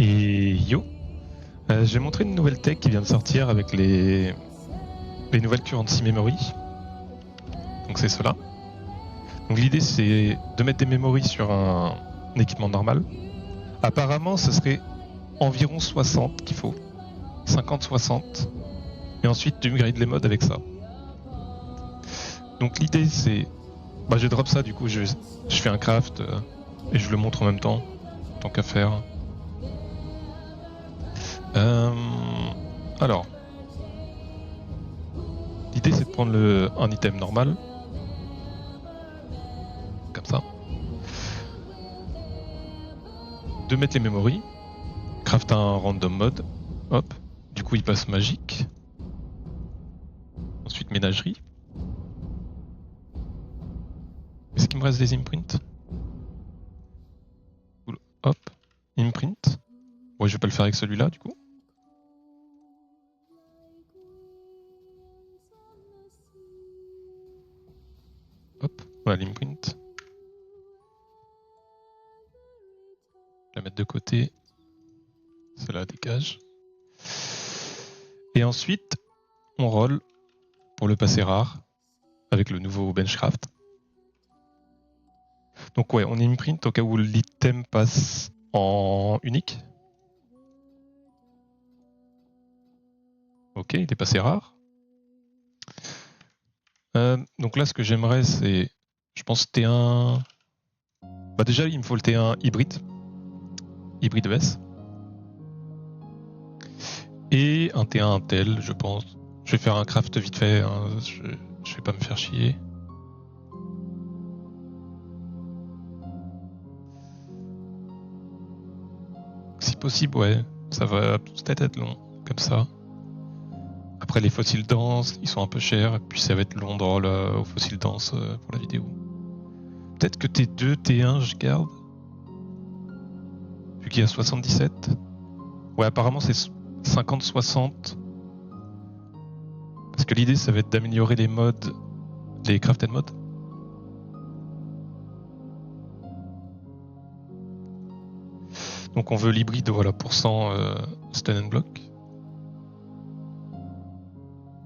Et yo, j'ai montré une nouvelle tech qui vient de sortir avec les nouvelles currency memory. Donc c'est cela. Donc l'idée c'est de mettre des memories sur un équipement normal. Apparemment ce serait environ 60 qu'il faut. 50-60. Et ensuite tu upgrades les modes avec ça. Donc l'idée c'est... Bah je drop ça du coup, je fais un craft et je le montre en même temps, tant qu'à faire. Alors, l'idée c'est de prendre un item normal, comme ça, de mettre les memories, craft un random mode, hop, du coup il passe magique, ensuite ménagerie. Est-ce qu'il me reste des imprints? Hop, imprint. Ouais, je vais pas le faire avec celui-là du coup. Hop, voilà l'imprint. La mettre de côté. Cela dégage. Et ensuite, on roll pour le passer rare avec le nouveau benchcraft. Donc ouais, on imprint au cas où l'item passe en unique. Ok, il est passé rare. Donc là, ce que j'aimerais, c'est, je pense, T1... Bah déjà, il me faut le T1 hybride ES. Et un T1 Intel, je pense. Je vais faire un craft vite fait, hein. Je vais pas me faire chier. Si possible, ouais, ça va peut-être être long, comme ça. Après, les fossiles denses, ils sont un peu chers, et puis ça va être long de roll aux fossiles denses pour la vidéo. Peut-être que T2, T1, je garde. Vu qu'il y a 77. Ouais, apparemment c'est 50-60. Parce que l'idée, ça va être d'améliorer les modes, les crafted modes. Donc on veut l'hybride, voilà, pour 100 stun and block.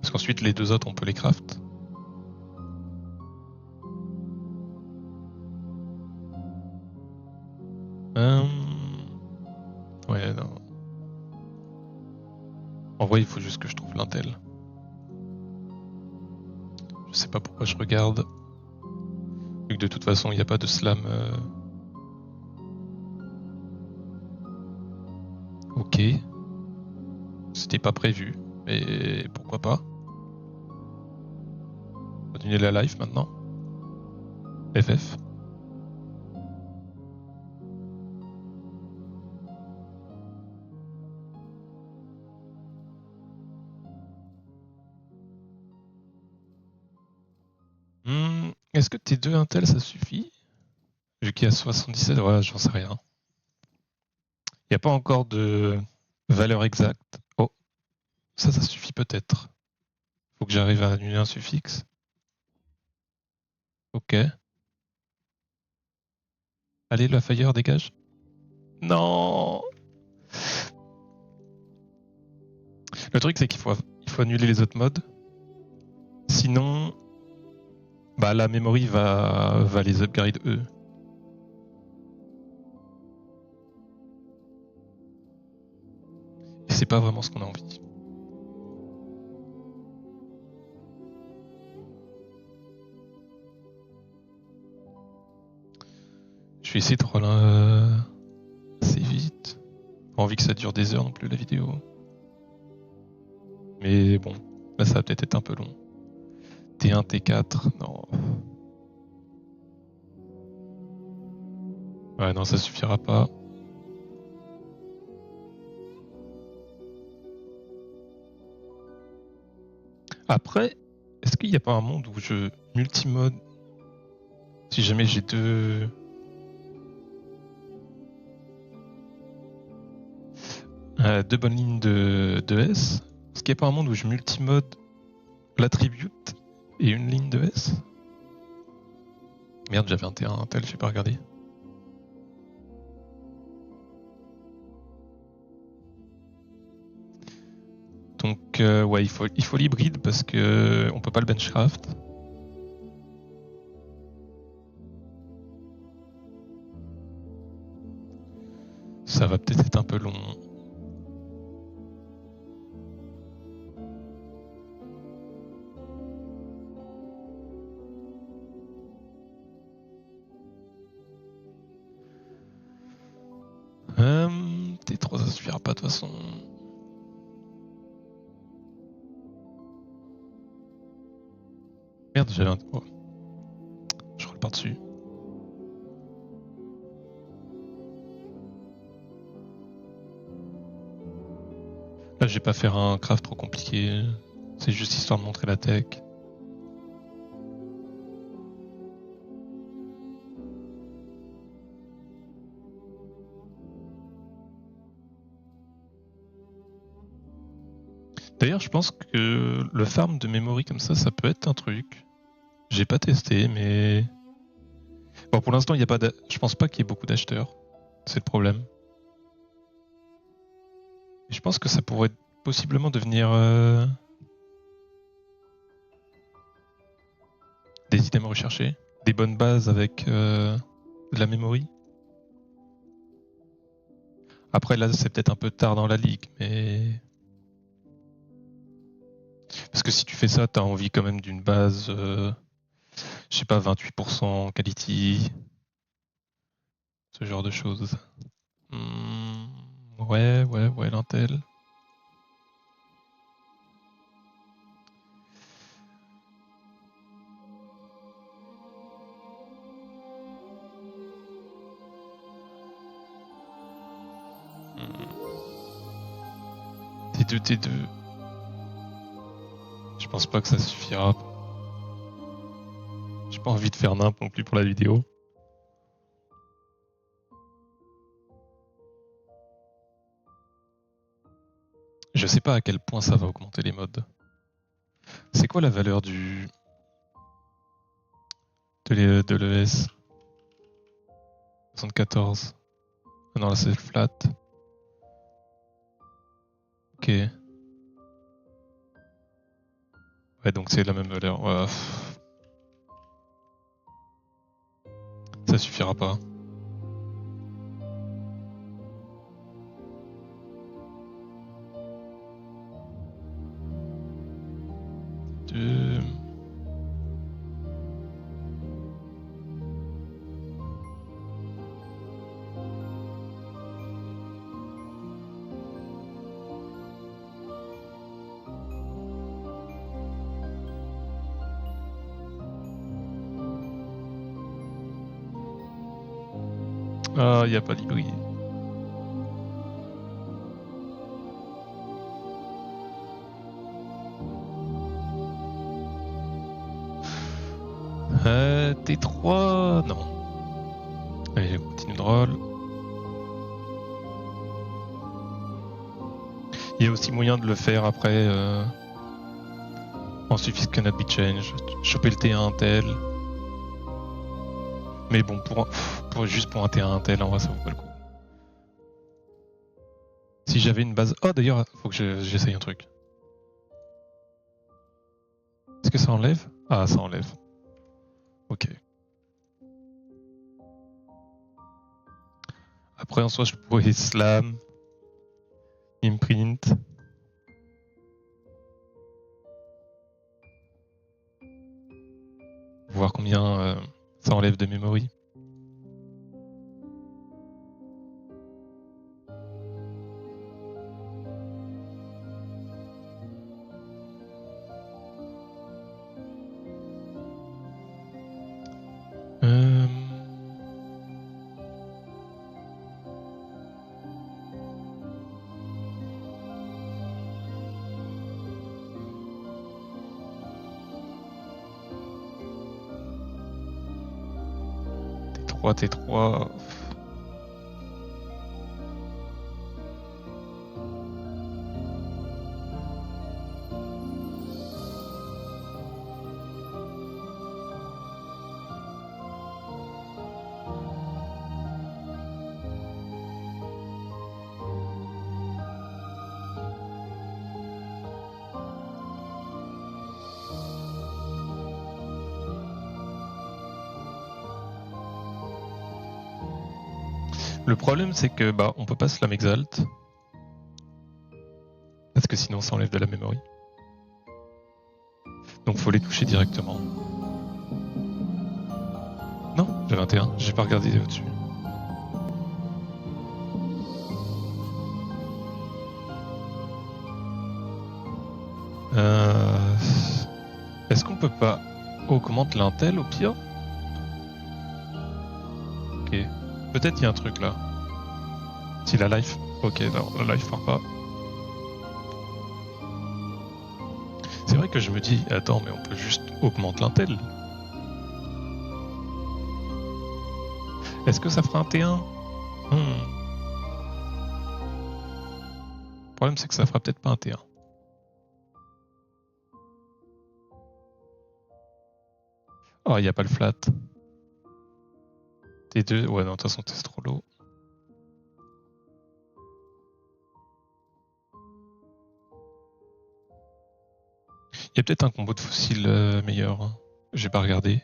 Parce qu'ensuite, les deux autres, on peut les craft. Ouais, non. En vrai, il faut juste que je trouve l'intel. Je sais pas pourquoi je regarde. Vu que de toute façon, il n'y a pas de slam. Ok. C'était pas prévu. Mais pourquoi pas. Continuer la live maintenant. FF. Est-ce que tes deux Intel ça suffit? Vu qu'il y a 77, voilà, j'en sais rien. Il n'y a pas encore de valeur exacte. Oh, ça suffit peut-être. Faut que j'arrive à annuler un suffixe. Ok. Allez, la fire dégage. Non. Le truc, c'est qu'il faut annuler les autres modes. Sinon, bah, la memory va les upgrade eux. Et c'est pas vraiment ce qu'on a envie. Je vais essayer de roller assez vite. Pas envie que ça dure des heures non plus la vidéo. Mais bon, là ça va peut-être être un peu long. T1, T4, non. Ouais, non, ça suffira pas. Après, est-ce qu'il n'y a pas un monde où je multimode si jamais j'ai deux bonnes lignes de S? Est-ce qu'il n'y a pas un monde où je multimode l'attribute et une ligne de S? Merde, j'avais un T1 Intel, j'ai pas regardé. Donc ouais, il faut l'hybride parce que on peut pas le benchcraft. Ça va peut-être être un peu long. T3 ça suffira pas de toute façon. Merde, j'avais un... Oh. Je roule par-dessus. Là, je vais pas faire un craft trop compliqué. C'est juste histoire de montrer la tech. D'ailleurs, je pense que le farm de memory comme ça peut être un truc. J'ai pas testé, mais... Bon, pour l'instant, il y a pas je pense pas qu'il y ait beaucoup d'acheteurs. C'est le problème. Et je pense que ça pourrait possiblement devenir des items recherchés, des bonnes bases avec de la memory. Après, là, c'est peut-être un peu tard dans la ligue, mais... Parce que si tu fais ça, t'as envie quand même d'une base, je sais pas, 28% quality, ce genre de choses. Ouais, l'Intel. T2. Je pense pas que ça suffira. J'ai pas envie de faire nimp non plus pour la vidéo. Je sais pas à quel point ça va augmenter les mods. C'est quoi la valeur de l'ES 74. Ah non, là c'est flat. Ok. Ouais, donc c'est la même valeur. Ouais. Ça suffira pas. Deux... Ah, y a pas d'hybride. T3, non. Allez, on continue de roll. Il y a aussi moyen de le faire après en suffix cannot be change. Choper le T1 Intel. Mais bon, juste pour un T1 Intel, en vrai, ça vaut pas le coup. Si j'avais une base... Oh, d'ailleurs, faut que j'essaye un truc. Est-ce que ça enlève? Ah, ça enlève. Ok. Après, en soi, je pourrais slam, imprint. Voir combien ça enlève de memory. T3. Le problème, c'est que on peut pas slam exalt. Parce que sinon, ça enlève de la memory. Donc, faut les toucher directement. Non, j'ai 21. J'ai pas regardé au-dessus. Est-ce qu'on peut pas augmenter l'intel au pire? Ok. Peut-être il y a un truc là. Si la life... Ok, non, la life part pas. C'est vrai que je me dis, attends, mais on peut juste augmenter l'intel. Est-ce que ça fera un T1? Le problème, c'est que ça fera peut-être pas un T1. Oh, il n'y a pas le flat. T2, ouais, non, de toute façon, t'es trop low. Il y a peut-être un combo de fossiles meilleur. Hein. J'ai pas regardé.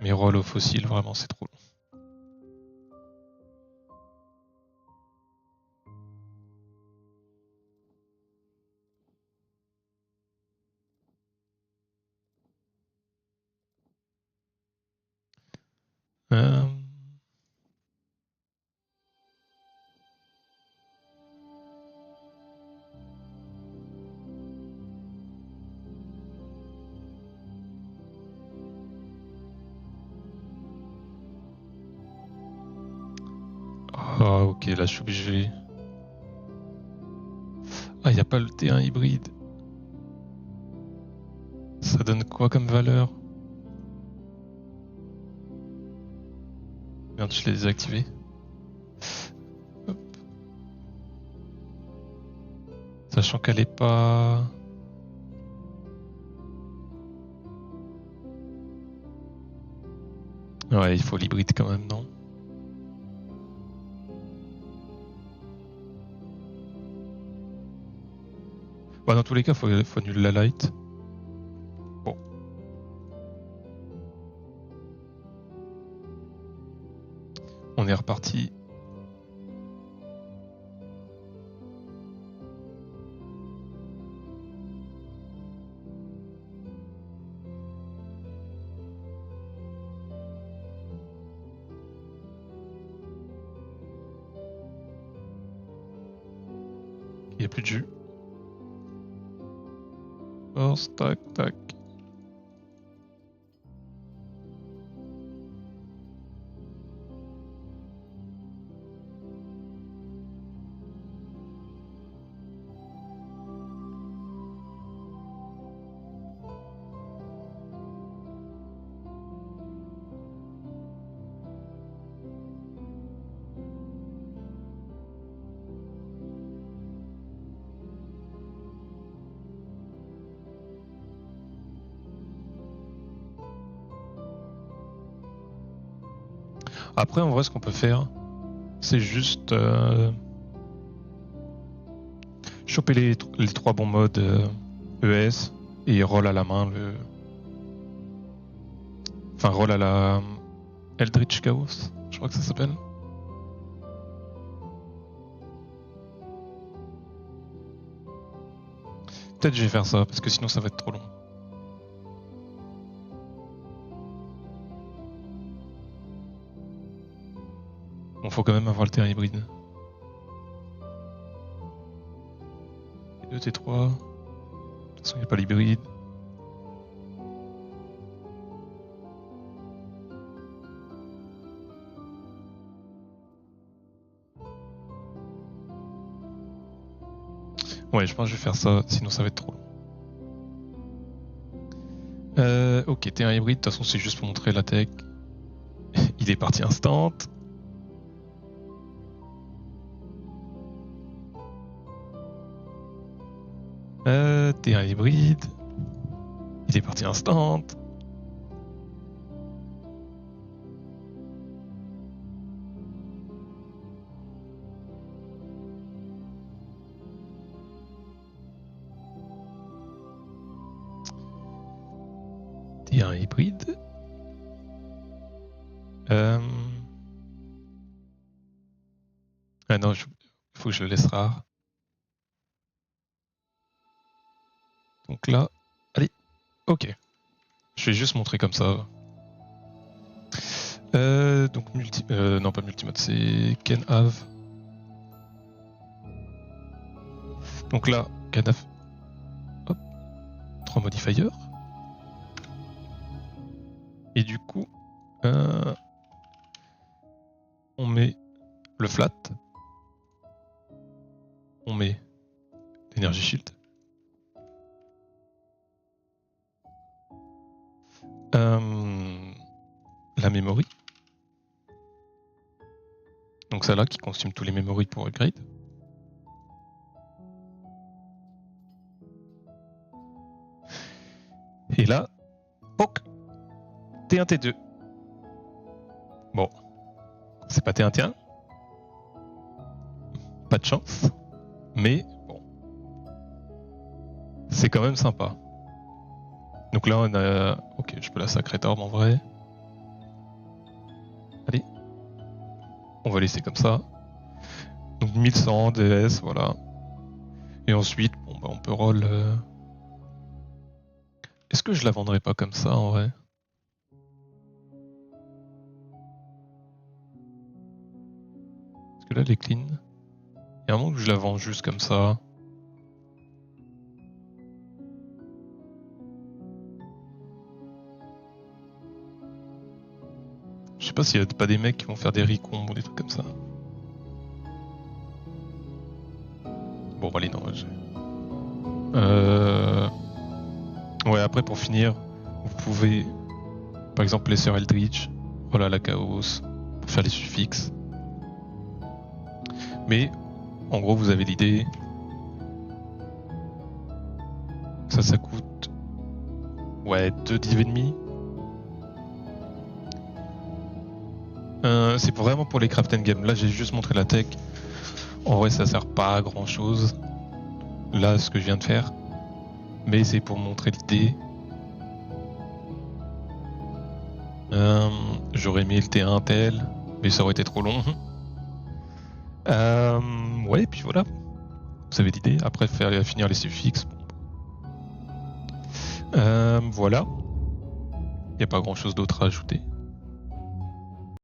Mais roll au fossile, vraiment, c'est trop long. Euh... Oh, ok, là, je suis obligé. Ah, il n'y a pas le T1 hybride. Ça donne quoi comme valeur? Merde, je l'ai désactivé. Hop. Sachant qu'elle est pas... Ouais, il faut l'hybride quand même, non? Bah, dans tous les cas, faut annuler la light. Bon. On est reparti. Il n'y a plus de jus. Force, tac, tac. Après, en vrai, ce qu'on peut faire, c'est juste choper les 3 bons modes ES et roll à la main le... Enfin, roll à la Eldritch Chaos, je crois que ça s'appelle. Peut-être je vais faire ça, parce que sinon ça va être trop long. Bon, faut quand même avoir le terrain hybride. T2, T3... De toute façon, il n'y a pas l'hybride. Ouais, je pense que je vais faire ça, sinon ça va être trop long. Ok, T1 hybride, de toute façon c'est juste pour montrer la tech. Il est parti instant. T1 hybride. Il est parti instant. T1 hybride. Ah non, faut que je le laisse rare. Donc là, allez, ok. Je vais juste montrer comme ça. Donc non pas multimode, c'est Can Have. Donc là, Can Have. Hop, 3 modifiers. Et du coup, on met le flat. On met l'energy shield. La memory. Donc celle-là qui consomme tous les memories pour upgrade. Et là, POC T1, T2. Bon, c'est pas T1, T1. Pas de chance. Mais bon, c'est quand même sympa. Donc là, on a... Ok, je peux la Sacred Orb en vrai. Allez. On va laisser comme ça. Donc 1100 DS, voilà. Et ensuite, bon, bah, on peut roll... Est-ce que je la vendrais pas comme ça, en vrai? Parce que là, elle est clean. Il y a un moment où je la vends juste comme ça. Je sais pas s'il y a pas des mecs qui vont faire des recombs ou des trucs comme ça. Bon, allez, non. Ouais, après, pour finir, vous pouvez, par exemple, laisser Eldritch, voilà la Chaos, pour faire les suffixes. Mais, en gros, vous avez l'idée. Ça coûte... Ouais, 2 div et demi. C'est vraiment pour les craft endgame. Là, j'ai juste montré la tech. En vrai, ça sert pas à grand chose. Là, ce que je viens de faire. Mais c'est pour montrer l'idée. J'aurais mis le T1 tel, mais ça aurait été trop long. Ouais, et puis voilà. Vous avez l'idée. Après, finir les suffixes. Voilà. Il n'y a pas grand chose d'autre à ajouter.